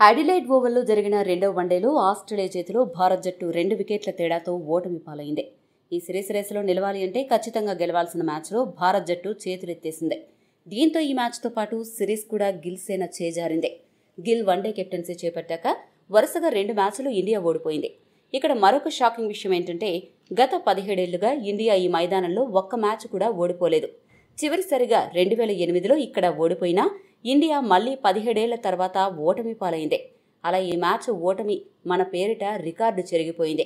Adelaide ఓవల్లో జరిగిన రెండవ వన్డేలో ఆస్ట్రేలియా చేతిలో భారత్ జట్టు 2 వికెట్ల తేడాతో ఓటమి పాలైంది. ఈ సిరీస్ రేసులో నిలవాలి అంటే ఖచ్చితంగా గెలవాల్సిన మ్యాచ్లో భారత్ జట్టు చేతులెత్తేసింది. దీంతో ఈ మ్యాచ్తో పాటు సిరీస్ కూడా గిల్ సేన చేజారింది. గిల్ వన్డే కెప్టెన్సీ చేపట్టాక వరుసగా 2 మ్యాచ్లు ఇండియా ఓడిపోయింది. ఇక్కడ మరొక షాకింగ్ విషయం ఏంటంటే గత 17 ఏళ్లుగా ఇండియా ఈ మైదానంలో ఒక్క మ్యాచ్ కూడా ఓడిపోలేదు. చివరిసారిగా 2008లో ఇక్కడ ఓడిపోయినా ఇండియా మళ్లీ 17 ఏళ్ల తర్వాత ఓటమి పాలైంది. అలా ఈ మ్యాచ్ ఓటమి మన పేరిట రికార్డు చెరిగిపోయింది.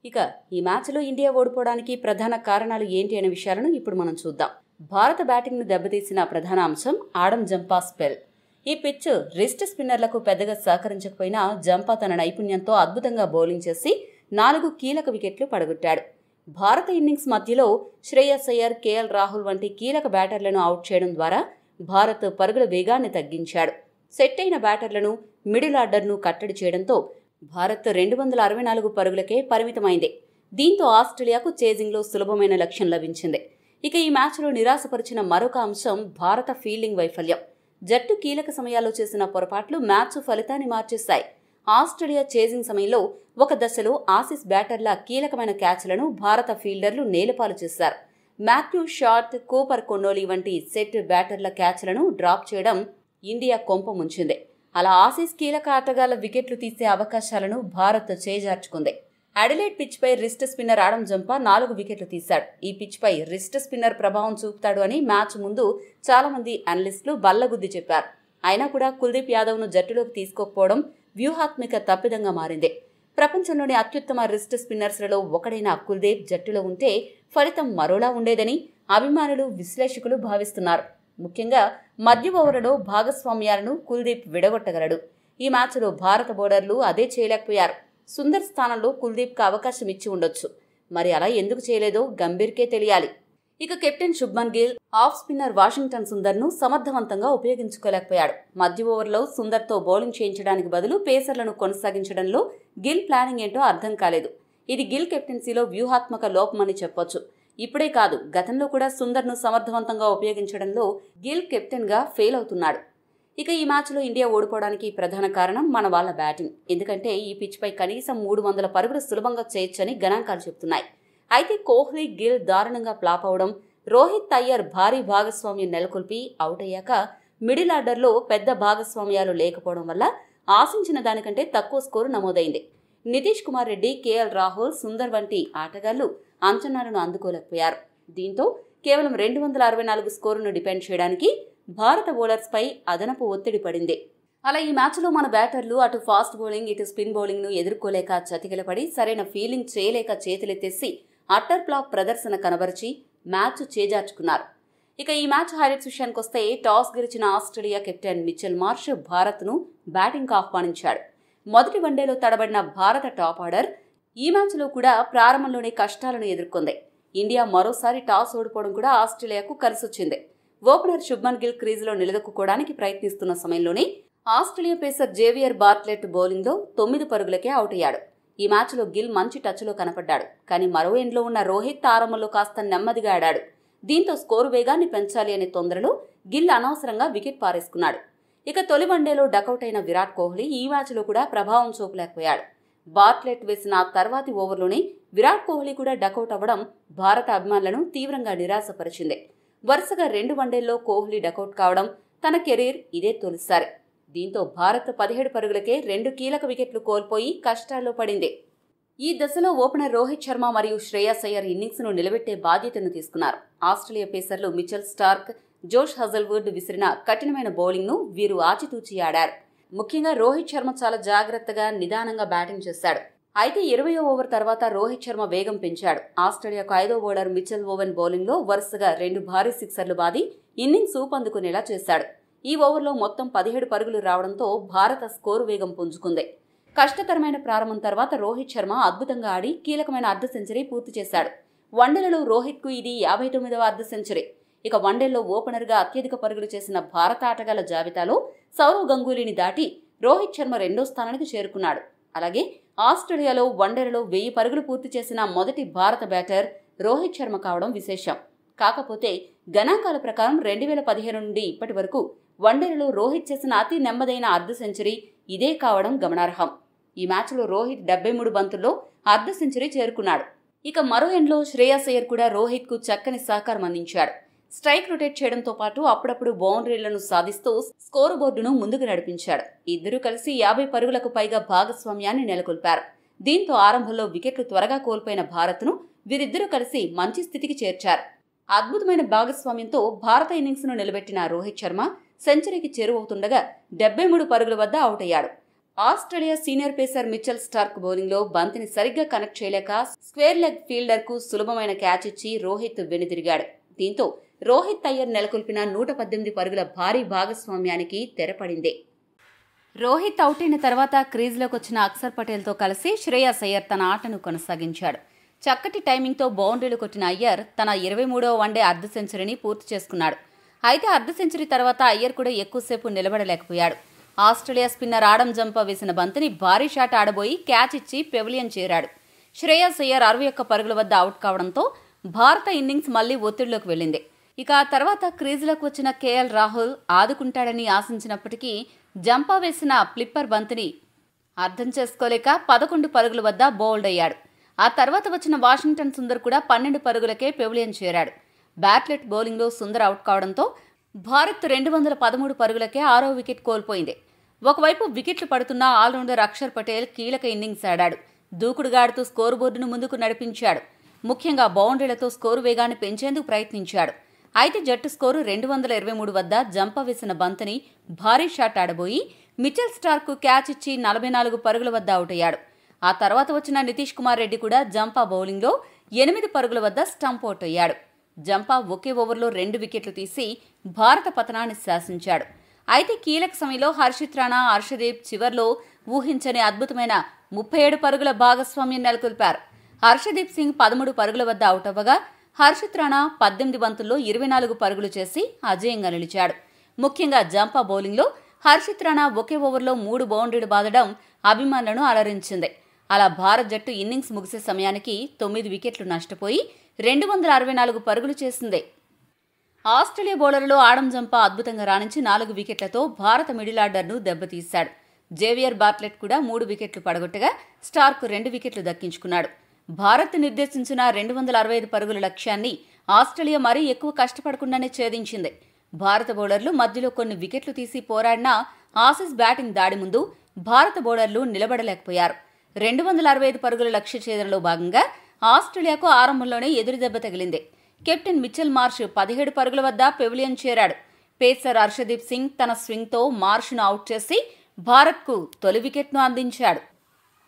ఇక ఈ మ్యాచ్లో ఇండియా ఓడిపోవడానికి ప్రధాన కారణాలు ఏంటి అనే విషయాలను ఇప్పుడు మనం చూద్దాం. భారత బ్యాటింగ్ను దెబ్బతీసిన ప్రధాన అంశం ఆడమ్ జంపా స్పెల్. ఈ పిచ్ రిస్ట్ స్పిన్నర్లకు పెద్దగా సహకరించకపోయినా జంపా తన నైపుణ్యంతో అద్భుతంగా బౌలింగ్ చేసి 4 కీలక వికెట్లు పడగొట్టాడు. భారత ఇన్నింగ్స్ మధ్యలో శ్రేయస్ అయ్యర్, కేఎల్ రాహుల్ వంటి కీలక బ్యాటర్లను అవుట్ చేయడం ద్వారా భారత్ పరుగుల వేగాన్ని తగ్గించాడు. సెట్ అయిన బ్యాటర్లను, మిడిల్ ఆర్డర్ను కట్టడి చేయడంతో భారత్ 264 పరుగులకే పరిమితమైంది. దీంతో ఆస్ట్రేలియాకు చేజింగ్లో సులభమైన లక్ష్యం లభించింది. ఇక ఈ మ్యాచ్లో నిరాశపరిచిన మరొక అంశం భారత ఫీల్డింగ్ వైఫల్యం. జట్టు కీలక సమయాల్లో చేసిన పొరపాట్లు మ్యాచ్ ఫలితాన్ని మార్చేశాయి. ఆస్ట్రేలియా చేజింగ్ సమయంలో ఒక దశలో ఆసీస్ బ్యాటర్ల కీలకమైన క్యాచ్లను భారత ఫీల్డర్లు నేలపాలు చేశారు. మాథ్యూ షార్ట్, కూపర్ కొన్నోలి వంటి సెట్ బ్యాటర్ల క్యాచ్లను డ్రాప్ చేయడం ఇండియా కొంప ముంచింది. అలా ఆసీస్ కీలక ఆటగాళ్ల వికెట్లు తీసే అవకాశాలను భారత్ చేజార్చుకుంది. అడిలైడ్ పిచ్పై రిస్ట్ స్పిన్నర్ ఆడమ్ జంపా 4 వికెట్లు తీశాడు. ఈ పిచ్పై రిస్ట్ స్పిన్నర్ ప్రభావం చూపుతాడు అని మ్యాచ్ ముందు చాలా మంది అనలిస్టులు బల్లగుద్ది చెప్పారు. అయినా కూడా కుల్దీప్ యాదవ్ను జట్టులోకి తీసుకోకపోవడం వ్యూహాత్మక తప్పిదంగా మారింది. ప్రపంచంలోని అత్యుత్తమ రిస్ట్ స్పిన్నర్స్లలో ఒకడైన కుల్దీప్ జట్టులో ఉంటే ఫలితం మరోలా ఉండేదని అభిమానులు, విశ్లేషకులు భావిస్తున్నారు. ముఖ్యంగా మధ్య ఓవర్లలో భాగస్వామ్యాలను కుల్దీప్ విడగొట్టగలడు. ఈ మ్యాచ్లో భారత బౌలర్లు అదే చేయలేకపోయారు. సుందర్ స్థానంలో కుల్దీప్కు అవకాశం ఇచ్చి ఉండొచ్చు. మరి అలా ఎందుకు చేయలేదో గంభీర్కే తెలియాలి. ఇక captain Shubman Gill off spinner Washington సుందర్ను సమర్థవంతంగా ఉపయోగించుకోలేకపోయాడు. మధ్య ఓవర్లో సుందర్తో బౌలింగ్ చేయించడానికి బదులు పేసర్లను కొనసాగించడంలో గిల్ ప్లానింగ్ ఏంటో అర్థం కాలేదు. ఇది గిల్ కెప్టెన్సీలో వ్యూహాత్మక లోపమని చెప్పొచ్చు. ఇప్పుడే కాదు, గతంలో కూడా సుందర్ను సమర్థవంతంగా ఉపయోగించడంలో గిల్ కెప్టెన్గా ఫెయిల్ అవుతున్నాడు. ఇక ఈ మ్యాచ్లో ఇండియా ఓడిపోవడానికి ప్రధాన కారణం మన వాళ్ళ బ్యాటింగ్. ఎందుకంటే ఈ పిచ్పై కనీసం 300 పరుగులు సులభంగా చేయొచ్చని గణాంకాలు చెబుతున్నాయి. అయితే కోహ్లీ, గిల్ దారుణంగా ఫ్లాప్ అవడం, రోహిత్ అయ్యర్ భారీ భాగస్వామ్యం నెలకొల్పి అవుట్ అయ్యాక మిడిల్ ఆర్డర్లో పెద్ద భాగస్వామ్యాలు లేకపోవడం వల్ల ఆశించిన దానికంటే తక్కువ స్కోరు నమోదైంది. నితీష్ కుమార్ రెడ్డి, కేఎల్ రాహుల్, సుందర్ వంటి ఆటగాళ్లు అంచనాలను అందుకోలేకపోయారు. దీంతో కేవలం 264 స్కోరును డిపెండ్ చేయడానికి భారత బౌలర్స్పై అదనపు ఒత్తిడి పడింది. అలా ఈ మ్యాచ్లో మన బ్యాటర్లు అటు ఫాస్ట్ బౌలింగ్, ఇటు స్పిన్ బౌలింగ్ను ఎదుర్కోలేక చతికిలపడి సరైన ఫీల్డింగ్ చేయలేక చేతులెత్తేసి అట్టర్ ఫ్లాప్ ప్రదర్శన కనబరిచి మ్యాచ్ చేజార్చుకున్నారు. ఇక ఈ మ్యాచ్ హైలైట్స్ విషయానికొస్తే టాస్ గెలిచిన ఆస్ట్రేలియా కెప్టెన్ మిచెల్ మార్ష్ భారత్ను బ్యాటింగ్కు ఆహ్వానించాడు. మొదటి వన్డేలో తడబడిన భారత టాప్ ఆర్డర్ ఈ మ్యాచ్లో కూడా ప్రారంభంలోనే కష్టాలను ఎదుర్కొంది. ఇండియా మరోసారి టాస్ ఓడిపోవడం కూడా ఆస్ట్రేలియాకు కలిసొచ్చింది. ఓపెనర్ శుభ్మన్ గిల్ క్రీజులో నిలదొక్కుకోవడానికి ప్రయత్నిస్తున్న సమయంలోనే ఆస్ట్రేలియా పేసర్ జేవియర్ బార్ట్లెట్ బౌలింగ్లో 9 పరుగులకే అవుట్ అయ్యాడు. ఈ మ్యాచ్లో గిల్ మంచి టచ్లో కనపడ్డాడు. కానీ మరో ఎండ్లో ఉన్న రోహిత్ ఆరంభంలో కాస్త నెమ్మదిగా ఆడాడు. దీంతో స్కోరు వేగాన్ని పెంచాలి అనే తొందరలో గిల్ అనవసరంగా వికెట్ పారేసుకున్నాడు. ఇక తొలి వన్డేలో డకౌట్ అయిన విరాట్ కోహ్లీ ఈ మ్యాచ్లో కూడా ప్రభావం చూపలేకపోయాడు. బార్ట్లెట్ వేసిన తర్వాతి ఓవర్లోనే విరాట్ కోహ్లీ కూడా డకౌట్ అవ్వడం భారత అభిమానులను తీవ్రంగా నిరాశపరిచింది. వరుసగా 2 వన్డేల్లో కోహ్లీ డకౌట్ కావడం తన కెరీర్ ఇదే తొలిసారి. దీంతో భారత్ 17 పరుగులకే 2 కీలక వికెట్లు కోల్పోయి కష్టాల్లో పడింది. ఈ దశలో ఓపెనర్ రోహిత్ శర్మ మరియు శ్రేయస్ అయ్యర్ ఇన్నింగ్స్ను నిలబెట్టే బాధ్యతను తీసుకున్నారు. ఆస్ట్రేలియా పేసర్లు మిచెల్ స్టార్క్, జోష్ హజల్వుడ్ విసిరిన కఠినమైన బౌలింగ్ను వీరు ఆచితూచి ఆడారు. ముఖ్యంగా రోహిత్ శర్మ చాలా జాగ్రత్తగా, నిదానంగా బ్యాటింగ్ చేశాడు. అయితే 20వ ఓవర్ తర్వాత రోహిత్ శర్మ వేగం పెంచాడు. ఆస్ట్రేలియాకు 5వ బౌలర్ మిచెల్ ఓవెన్ బౌలింగ్లో వరుసగా 2 భారీ సిక్సర్లు బాది ఇన్నింగ్స్ ఊపందుకునేలా చేశాడు. ఈ ఓవర్లో మొత్తం 17 పరుగులు రావడంతో భారత స్కోరు వేగం పుంజుకుంది. కష్టతరమైన ప్రారంభం తర్వాత రోహిత్ శర్మ అద్భుతంగా ఆడి కీలకమైన అర్ధ సెంచరీ పూర్తి చేశాడు. వన్డేలలో రోహిత్కు ఇది 59వ అర్ధ సెంచరీ. ఇక వన్డేల్లో ఓపెనర్గా అత్యధిక పరుగులు చేసిన భారత ఆటగాళ్ల జాబితాలో సౌరవ్ గంగూలీని దాటి రోహిత్ శర్మ 2వ స్థానానికి చేరుకున్నాడు. అలాగే ఆస్ట్రేలియాలో వన్డేలలో 1000 పరుగులు పూర్తి చేసిన మొదటి భారత బ్యాటర్ రోహిత్ శర్మ కావడం విశేషం. కాకపోతే గణాంకాల ప్రకారం 2015 నుండి ఇప్పటి వరకు వన్డేలలో రోహిత్ చేసిన అతి నెమ్మదైన అర్ధ సెంచరీ ఇదే కావడం గమనార్హం. ఈ మ్యాచ్లో రోహిత్ 73 బంతుల్లో అర్ధ సెంచరీ చేరుకున్నాడు. ఇక మరో ఎండ్లో శ్రేయస్ అయ్యర్ కూడా రోహిత్కు చక్కని సహకారం అందించాడు. స్ట్రైక్ రొటేట్ చేయడంతో పాటు అప్పుడప్పుడు బౌండరీలను సాధిస్తూ స్కోరు బోర్డును ముందుకు నడిపించాడు. ఇద్దరూ కలిసి 50 పరుగులకు పైగా భాగస్వామ్యాన్ని నెలకొల్పారు. దీంతో ఆరంభంలో వికెట్లు త్వరగా కోల్పోయిన భారత్ను వీరిద్దరూ కలిసి మంచి స్థితికి చేర్చారు. అద్భుతమైన భాగస్వామ్యంతో భారత ఇన్నింగ్స్ను నిలబెట్టిన రోహిత్ శర్మ సెంచరీకి చేరువవుతుండగా 73 పరుగుల వద్ద అవుట్ అయ్యాడు. Australia senior pacer Mitchell Starc బౌలింగ్లో బంతిని సరిగ్గా కనెక్ట్ చేయలేక స్క్వేర్ లెగ్ ఫీల్డర్కు సులభమైన క్యాచ్ ఇచ్చి రోహిత్ వెనుదిరిగాడు. దీంతో రోహిత్ అయ్యర్ నెలకొల్పిన 118 పరుగుల భారీ భాగస్వామ్యానికి తెరపడింది. రోహిత్ అవుట్ అయిన తర్వాత క్రీజ్లోకి వచ్చిన అక్షర్ పటేల్తో కలిసి శ్రేయస్ అయ్యర్ తన ఆటను కొనసాగించాడు. చక్కటి టైమింగ్తో బౌండరీలు కొట్టిన అయ్యర్ తన 23వ వన్డే అర్ధ సెంచరీని పూర్తి చేసుకున్నాడు. అయితే అర్ధ సెంచరీ తర్వాత అయ్యర్ కూడా ఎక్కువసేపు నిలబడలేకపోయాడు. ఆస్ట్రేలియా స్పిన్నర్ ఆడమ్ జంపా వేసిన బంతిని భారీ షాట్ ఆడబోయి క్యాచ్ ఇచ్చి పెవిలియన్ చేరాడు. శ్రేయస్ అయ్యర్ 61 పరుగుల వద్ద అవుట్ కావడంతో భారత ఇన్నింగ్స్ మళ్లీ ఒత్తిడిలోకి వెళ్లింది. ఇక ఆ తర్వాత క్రీజులోకి వచ్చిన కేఎల్ రాహుల్ ఆదుకుంటాడని ఆశించినప్పటికీ జంపా వేసిన ఫ్లిప్పర్ బంతిని అర్థం చేసుకోలేక 11 పరుగుల వద్ద బౌల్డ్ అయ్యాడు. ఆ తర్వాత వచ్చిన వాషింగ్టన్ సుందర్ కూడా 12 పరుగులకే పెవిలియన్ చేరాడు. బ్యాట్లెట్ బౌలింగ్లో సుందర్ అవుట్ కావడంతో భారత్ 213 పరుగులకే 6వ వికెట్ కోల్పోయింది. ఒకవైపు వికెట్లు పడుతున్న ఆల్రౌండర్ అక్షర్ పటేల్ కీలక ఇన్నింగ్స్ ఆడాడు. దూకుడుగాడుతూ స్కోరు బోర్డును ముందుకు నడిపించాడు. ముఖ్యంగా బౌండరీలతో స్కోరు వేగాన్ని పెంచేందుకు ప్రయత్నించాడు. అయితే జట్టు స్కోరు 223 వద్ద జంపా వేసిన బంతిని భారీ షాట్ ఆడబోయి మిచెల్ స్టార్కు క్యాచ్ ఇచ్చి 44 పరుగుల వద్ద అవుట్ అయ్యాడు. ఆ తర్వాత వచ్చిన నితీష్ కుమార్ రెడ్డి కూడా జంపా బౌలింగ్లో 8 పరుగుల వద్ద స్టంప్ అవుట్ అయ్యాడు. జంపా ఒకే ఓవర్లో 2 వికెట్లు తీసి భారత పతనాన్ని శాసించాడు. అయితే కీలక సమయంలో హర్షిత్ రాణా, హర్షదీప్ చివర్లో ఊహించని అద్భుతమైన 37 పరుగుల భాగస్వామ్యం నెలకొల్పారు. హర్షదీప్ సింగ్ 13 పరుగుల వద్ద అవుట్ అవ్వగా హర్షిత్ రాణా 18 బంతుల్లో 24 పరుగులు చేసి అజేయంగా నిలిచాడు. ముఖ్యంగా జంపా బౌలింగ్లో హర్షిత్ రాణా ఒకే ఓవర్లో 3 బౌండరీలు బాదడం అభిమానులను అలరించింది. అలా భారత్ జట్టు ఇన్నింగ్స్ ముగిసే సమయానికి 9 వికెట్లు నష్టపోయి 264 పరుగులు చేసింది. ఆస్ట్రేలియా బౌలర్లో ఆడమ్ జంపా అద్భుతంగా రాణించి 4 వికెట్లతో భారత మిడిల్ ఆర్డర్ను దెబ్బతీశాడు. జేవియర్ బార్ట్లెట్ కూడా 3 వికెట్లు పడగొట్టగా స్టార్క్ 2 వికెట్లు దక్కించుకున్నాడు. భారత్ నిర్దేశించిన 265 పరుగుల లక్ష్యాన్ని ఆస్ట్రేలియా మరీ ఎక్కువ కష్టపడకుండానే ఛేదించింది. భారత బౌలర్లు మధ్యలో కొన్ని వికెట్లు తీసి పోరాడినా ఆసీస్ బ్యాటింగ్ దాడి ముందు భారత బౌలర్లు నిలబడలేకపోయారు. 265 పరుగుల లక్ష్య ఛేదనలో భాగంగా ఆస్ట్రేలియాకు ఆరంభంలోనే ఎదురు దెబ్బ తగిలింది. కెప్టెన్ మిచెల్ మార్ష్ 17 పరుగుల వద్ద పెవిలియన్ చేరాడు. పేసర్ హర్షదీప్ సింగ్ తన స్వింగ్తో మార్ష్ను అవుట్ చేసి భారత్కు తొలి వికెట్ను అందించాడు.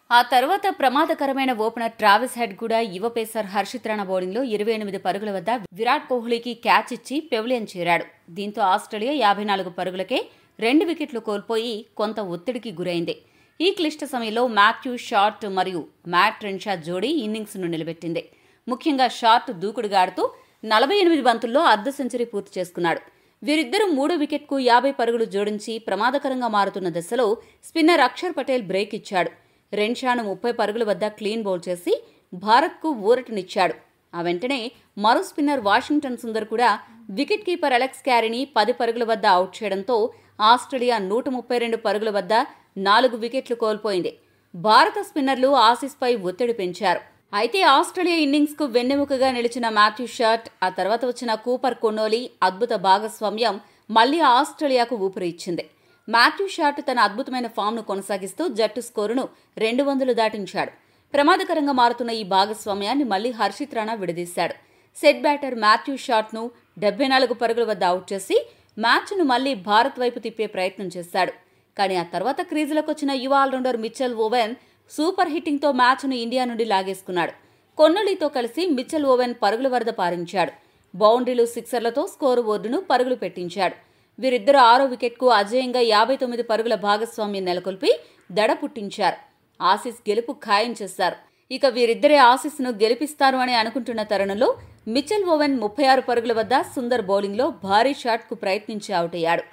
ఆ తర్వాత ప్రమాదకరమైన ఓపెనర్ ట్రావిస్ హెడ్ కూడా యువ పేసర్ హర్షిత్ రాణా బౌలింగ్లో 28 పరుగుల వద్ద విరాట్ కోహ్లీకి క్యాచ్ ఇచ్చి పెవిలియన్ చేరాడు. దీంతో ఆస్ట్రేలియా 54 పరుగులకే 2 వికెట్లు కోల్పోయి కొంత ఒత్తిడికి గురైంది. ఈ క్లిష్ట సమయంలో మాథ్యూ షార్ట్ మరియు మ్యాట్ రెన్షా జోడీ ఇన్నింగ్స్ను నిలబెట్టింది. ముఖ్యంగా షార్ట్ దూకుడుగాడుతూ 48 బంతుల్లో అర్ధ సెంచరీ పూర్తి చేసుకున్నాడు. వీరిద్దరూ 3వ వికెట్కు 50 పరుగులు జోడించి ప్రమాదకరంగా మారుతున్న దశలో స్పిన్నర్ అక్షర్ పటేల్ బ్రేక్ ఇచ్చాడు. రెన్షాను 30 పరుగుల వద్ద క్లీన్ బౌల్ చేసి భారత్కు ఊరటనిచ్చాడు. ఆ వెంటనే మరో స్పిన్నర్ వాషింగ్టన్ సుందర్ కూడా వికెట్ కీపర్ అలెక్స్ క్యారీని 10 పరుగుల వద్ద అవుట్ చేయడంతో ఆస్ట్రేలియా 132 పరుగుల వద్ద 4 వికెట్లు కోల్పోయింది. భారత స్పిన్నర్లు ఆసీస్పై ఒత్తిడి పెంచారు. అయితే ఆస్ట్రేలియా ఇన్నింగ్స్కు వెన్నెముకగా నిలిచిన మాథ్యూ షార్ట్, ఆ తర్వాత వచ్చిన కూపర్ కొన్నోలీ అద్భుత భాగస్వామ్యం మళ్లీ ఆస్ట్రేలియాకు ఊపిరి ఇచ్చింది. మాథ్యూ షార్ట్ తన అద్భుతమైన ఫామ్ను కొనసాగిస్తూ జట్టు స్కోరును 200 దాటించాడు. ప్రమాదకరంగా మారుతున్న ఈ భాగస్వామ్యాన్ని మళ్లీ హర్షిత్ రాణా విడదీశాడు. సెట్ బ్యాటర్ మాథ్యూ షార్ట్ను 74 పరుగుల వద్ద అవుట్ చేసి మ్యాచ్ను మళ్లీ భారత్ వైపు తిప్పే ప్రయత్నం చేశాడు. కానీ ఆ తర్వాత క్రీజులకు వచ్చిన యువ ఆల్రౌండర్ మిచెల్ ఓవెన్ సూపర్ హిట్టింగ్తో మ్యాచ్ను ఇండియా నుండి లాగేసుకున్నాడు. కొన్నొలీతో కలిసి మిచెల్ ఓవెన్ పరుగుల వరద పారించాడు. బౌండరీలు, సిక్సర్లతో స్కోరు బోర్డును పరుగులు పెట్టించాడు. వీరిద్దరూ 6వ వికెట్కు అజేయంగా 59 పరుగుల భాగస్వామ్యం నెలకొల్పి దడ పుట్టించారు. ఆసీస్ గెలుపు ఖాయం చేశారు. ఇక వీరిద్దరే ఆసీస్ను గెలిపిస్తారు అని అనుకుంటున్న తరుణంలో మిచెల్ ఓవెన్ 36 పరుగుల వద్ద సుందర్ బౌలింగ్లో భారీ షాట్కు ప్రయత్నించి అవుట్ అయ్యాడు.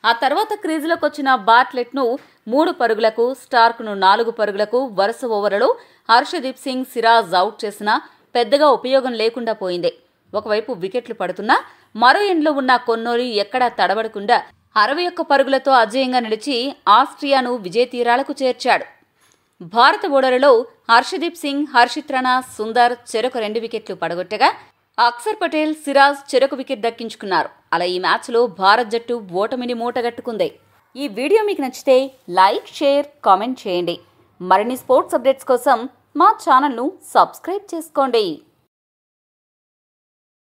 ఆ తర్వాత క్రీజులోకి వచ్చిన బార్ట్లెట్ను 3 పరుగులకు, స్టార్క్ను 4 పరుగులకు వరుస ఓవర్లలో హర్షదీప్ సింగ్, సిరాజ్ అవుట్ చేసినా పెద్దగా ఉపయోగం లేకుండా పోయింది. ఒకవైపు వికెట్లు పడుతున్నా మరో ఎండ్లో ఉన్న కొన్నోలీ ఎక్కడా తడబడకుండా 61 పరుగులతో అజేయంగా నిలిచి ఆస్ట్రియాను విజయతీరాలకు చేర్చాడు. భారత బౌలర్లలో హర్షదీప్ సింగ్, హర్షిత్ రాణా, సుందర్ చెరొక 2 వికెట్లు పడగొట్టగా అక్షర్ పటేల్, సిరాజ్ చెరొక వికెట్ దక్కించుకున్నారు. అలా ఈ మ్యాచ్లో భారత్ జట్టు ఓటమిని మూటగట్టుకుంది. ఈ వీడియో మీకు నచ్చితే లైక్, షేర్, కామెంట్ చేయండి. మరిన్ని స్పోర్ట్స్ అప్డేట్స్ కోసం మా ఛానల్ను సబ్స్క్రైబ్ చేసుకోండి.